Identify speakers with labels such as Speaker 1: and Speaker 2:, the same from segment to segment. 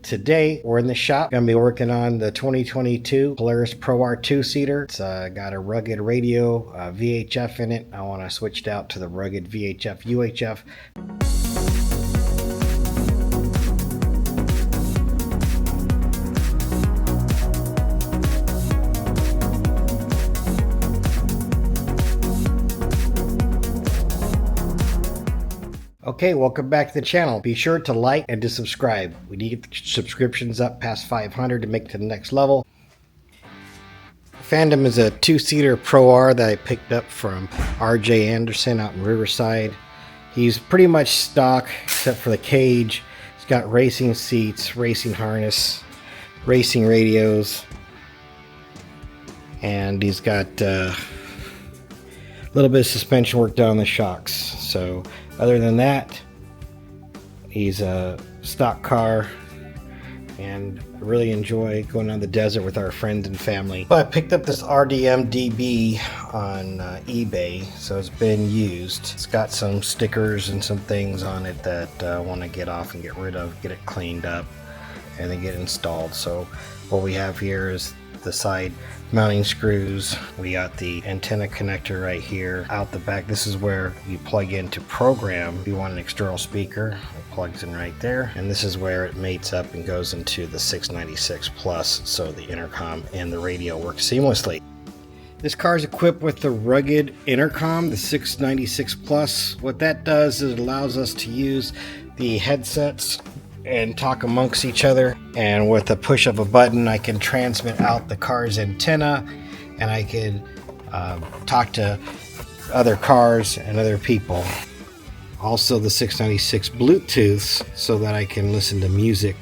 Speaker 1: Today we're in the shop, gonna be working on the 2022 Polaris Pro R 2-seater. It's got a Rugged Radio VHF in it. I want to switch it out to the Rugged VHF UHF. Okay, welcome back to the channel. Be sure to like and to subscribe. We need to get the subscriptions up past 500 to make it to the next level. Phantom is a 2-seater Pro R that I picked up from RJ Anderson out in Riverside. He's pretty much stock except for the cage. He's got racing seats, racing harness, racing radios, and he's got a little bit of suspension work done on the shocks. So other than that, he's a stock car, and I really enjoy going on the desert with our friends and family. But I picked up this RMD-DB on eBay, so it's been used. It's got some stickers and some things on it that I want to get off and get rid of, get it cleaned up, and then get it installed. So what we have here is the side mounting screws. We got the antenna connector right here out the back. This is where you plug into program. If you want an external speaker, it plugs in right there, and this is where it mates up and goes into the 696 plus, so the intercom and the radio work seamlessly. This car is equipped with the rugged intercom, the 696 plus. What that does is it allows us to use the headsets and talk amongst each other, and with a push of a button I can transmit out the car's antenna, and I can talk to other cars and other people. Also the 696 Bluetooth, so that I can listen to music.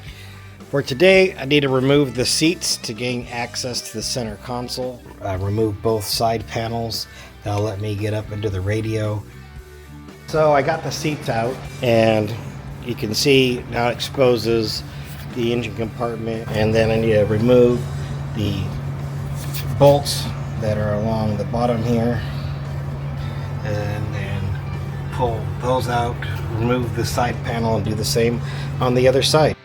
Speaker 1: For today I need to remove the seats to gain access to the center console. Remove both side panels. That'll let me get up into the radio. So I got the seats out, and you can see now it exposes the engine compartment, and then I need to remove the bolts that are along the bottom here, and then pull those out, remove the side panel, and do the same on the other side.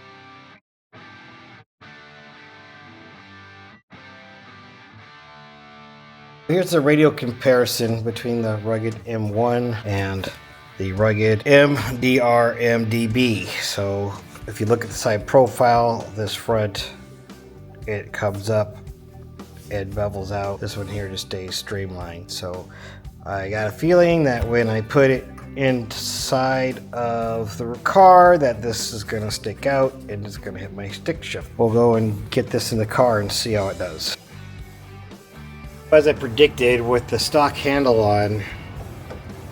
Speaker 1: Here's the radio comparison between the Rugged M1 and the Rugged RMD-DB. So if you look at the side profile, this front, it comes up, it bevels out. This one here just stays streamlined. So I got a feeling that when I put it inside of the car that this is going to stick out and it's going to hit my stick shift. We'll go and get this in the car and see how it does. As I predicted, with the stock handle on,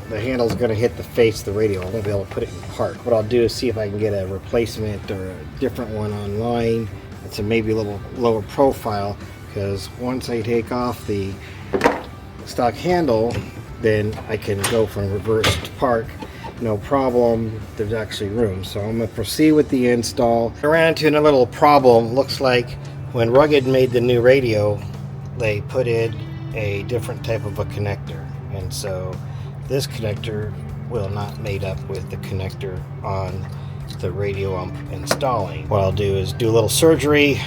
Speaker 1: the handle is going to hit the face of the radio. I won't be able to put it in park. What I'll do is see if I can get a replacement or a different one online. It's maybe a little lower profile, because once I take off the stock handle, then I can go from reverse to park. No problem. There's actually room. So I'm going to proceed with the install. I ran into another little problem. Looks like when Rugged made the new radio, they put in a different type of a connector, and so this connector will not mate up with the connector on the radio I'm installing. What I'll do is do a little surgery,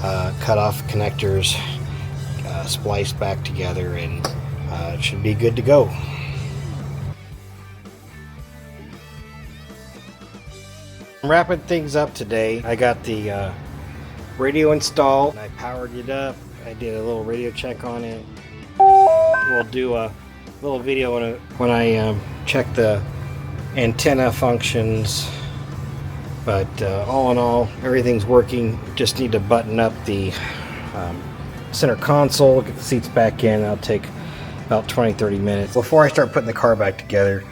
Speaker 1: cut off connectors, splice back together, and it should be good to go. I'm wrapping things up today. I got the radio installed. I powered it up. I did a little radio check on it. We'll do a little video when I check the antenna functions, but all in all, everything's working. Just need to button up the center console, get the seats back in. That'll take about 20-30 minutes. Before I start putting the car back together,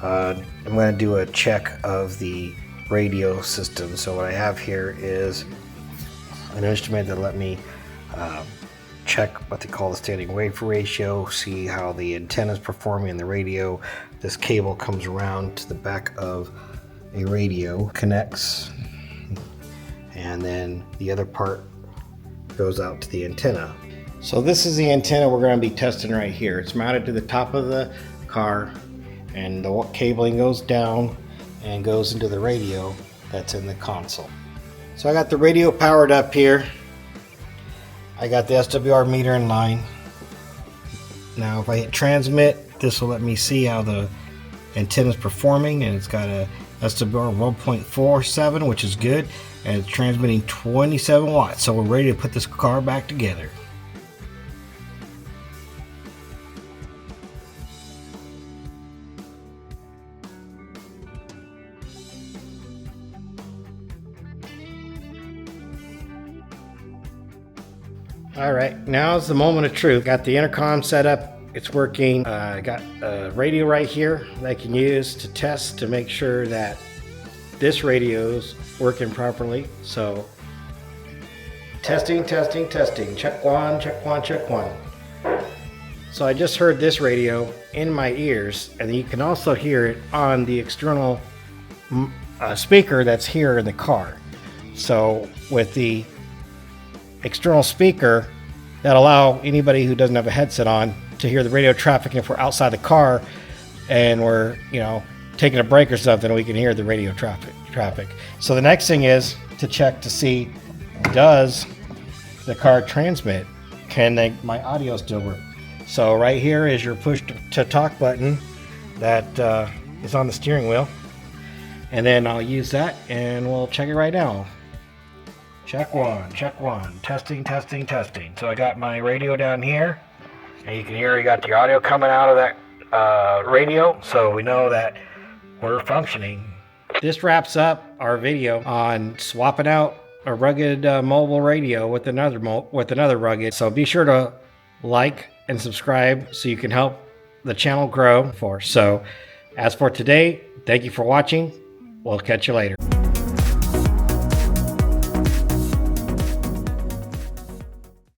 Speaker 1: I'm going to do a check of the radio system. So what I have here is an instrument that let me check what they call the standing wave ratio, see how the antenna is performing in the radio. This cable comes around to the back of a radio, connects, and then the other part goes out to the antenna. So this is the antenna we're going to be testing right here. It's mounted to the top of the car, and the cabling goes down and goes into the radio that's in the console. So I got the radio powered up here. I got the SWR meter in line. Now if I hit transmit, this will let me see how the antenna is performing, and it's got a SWR 1.47, which is good, and it's transmitting 27 watts. So we're ready to put this car back together. Alright, now's the moment of truth. Got the intercom set up, it's working. Got a radio right here that I can use to test to make sure that this radio's working properly. So, testing, testing, testing. Check one, check one, check one. So I just heard this radio in my ears, and you can also hear it on the external speaker that's here in the car. So with the external speaker, that allow anybody who doesn't have a headset on to hear the radio traffic. If we're outside the car and we're, taking a break or something, we can hear the radio traffic. So the next thing is to check to see, does the car transmit? Can my audio still work? So right here is your push to talk button that is on the steering wheel, and then I'll use that and we'll check it right now. Check one, testing, testing, testing. So I got my radio down here, and you can hear we got the audio coming out of that radio, so we know that we're functioning. This wraps up our video on swapping out a rugged mobile radio with another rugged. So be sure to like and subscribe so you can help the channel grow. So as for today, thank you for watching. We'll catch you later.